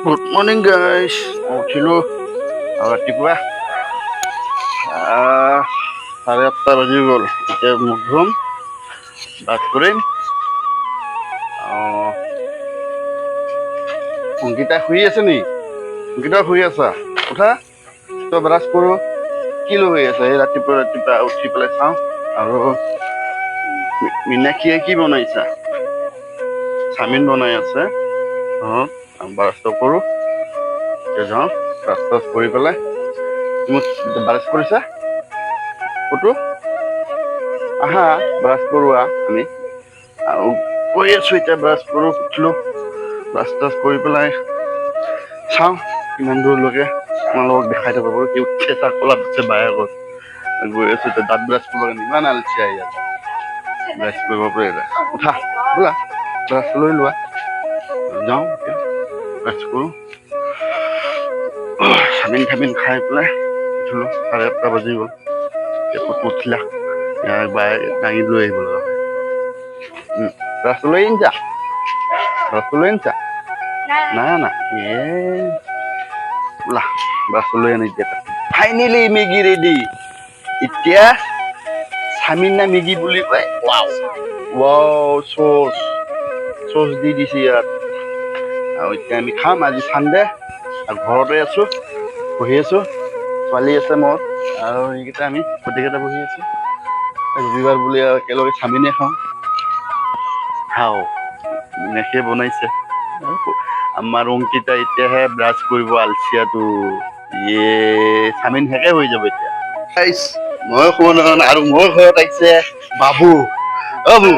Good morning guys. উঠিলো ৰাতিপুৱা 8:30 বাজি গ'ল। এতিয়া মুখ ধুম, ব্ৰাছ কৰিম। অংকিতা শুই আছে নি? অংকিতা শুই আছা? উঠা, তই ব্ৰাছ কৰোঁ। কি লৈ আছে? এই ৰাতিপুৱা উঠি পেলাই চাওঁ। আৰু মীনাক্ষীয়ে কি বনাইছা? চাওমিন বনাই আছে। ব্ৰাছটো কৰোঁ। এতিয়া যাওঁ, ব্ৰাছ কৰি পেলাই। তুমি ব্ৰাছ কৰিছা? ক'তো আহা, ব্ৰাছ কৰোৱা আমি। আৰু কৰি আছোঁ এতিয়া, ব্ৰাছ কৰোঁ। উঠিলোঁ, ব্ৰাছ কৰি পেলাই চাওঁ কিমান দূৰলৈকে তোমালোকক দেখাই থব পাৰোঁ। কি উঠিছে, তাক কলাত আছে বায়েকত গৈ আছোঁ। এতিয়া দাঁত ব্ৰাছ কৰিব কাৰণে ইমান আলচিয়া ইয়াত, ব্ৰাছ কৰিব পাৰে। উঠা, বোলা ব্ৰাছ লৈ লোৱা। যাওঁ এতিয়া, ব্ৰাছ কৰোঁ। চাওমিন খাই পেলাই উঠিলোঁ। 8:30 বাজি গ'ল। এতিয়া ক'ত উঠিলা? বায়ে দাঙি লৈ আহিব লগা হয়। ব্ৰাছটো লৈ আনিছা? ব্ৰাছটো লৈ আনিছা? নাই অনা। বোলা ব্ৰাছটো লৈ আনি দিয়া। Finally Maggi ready. এতিয়া চাওমিন না মেগী বুলি কয়? ৱাও, চচ দি দিছে ইয়াত। আৰু এতিয়া আমি খাম। আজি চানডে আৰু ঘৰতে আছোঁ, বহি আছোঁ। ছোৱালী আছে মোৰ, আৰু এইকেইটা আমি গোটেইকেইটা বহি আছোঁ। ৰবিবাৰ বুলি আৰু একেলগে চাওমিনে খাওঁ। মীনাক্ষীয়ে বনাইছে। আমাৰ অংকিতা এতিয়াহে ব্ৰাছ কৰিব, আলচিয়াটো। চাওমিন শেষে হৈ যাব এতিয়া। মই ক'ব নোৱাৰো আৰু মোৰ ঘৰত আহিছে বাবু। বাবু,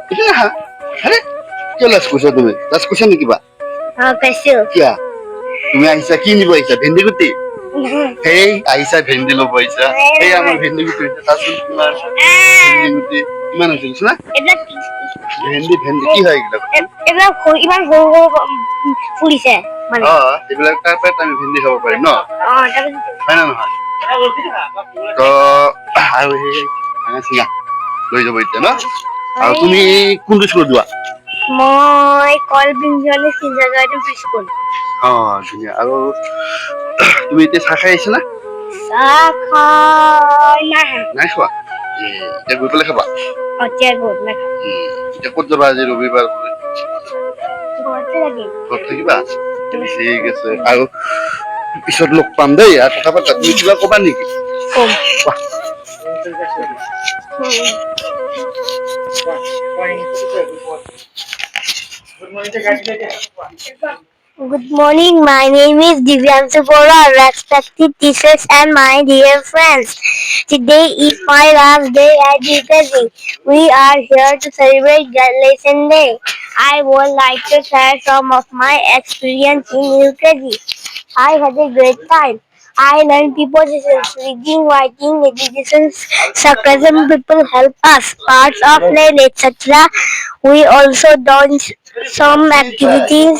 এইফালে আহা। আৰে, কিয় লাজ কৰিছা তুমি? লাজ কৰিছা নেকি কিবা? কিয়া? তুমি আহিছা কি নিব আহিছা? ভেন্দি গুটি? সেই আহিছা ভেন্দি ল'ব আহিছা। এই আমাৰ ভেন্দি গুটি হৈছে, চাচোন তোমাৰ ভেন্দি গুটি কিমান হৈছে চোৱা। ভেন্দি কি হয় এইবিলাক? ইমান সৰু ফুলিছে মানে। এইবিলাক তাৰ পৰাই আমি ভেন্দি খাব পাৰিম ন? হয় নে নহয়? আৰু সেই চিঙা লৈ যাব এতিয়া ন? আৰু তুমি কোনটো স্কুলত যোৱা? মই স্কুল। ধুনীয়া। আৰু তুমি এতিয়া চাহ খাই আহিছা না? নাই খোৱা? এতিয়া গৈ পেলাই খাবা? এতিয়া ক'ত যাবা আজি ৰবিবাৰ বুলি? ঘৰত থাকিবা? ঠিক আছে। আৰু পিছত লগ পাম দেই। আৰু কথা পাতা। তুমি কিবা ক'বা নেকি? কোৱা। Good morning, my name is Divyanshu Bora, respected teachers and my dear friends. Today is my last day at UKG. We are here to celebrate Graduation Day. I would like to share some of my experience in UKG. I had a great time. I learned prepositions, reading, writing, education, sarcasm, people help us, parts of play, etc. We also done some activities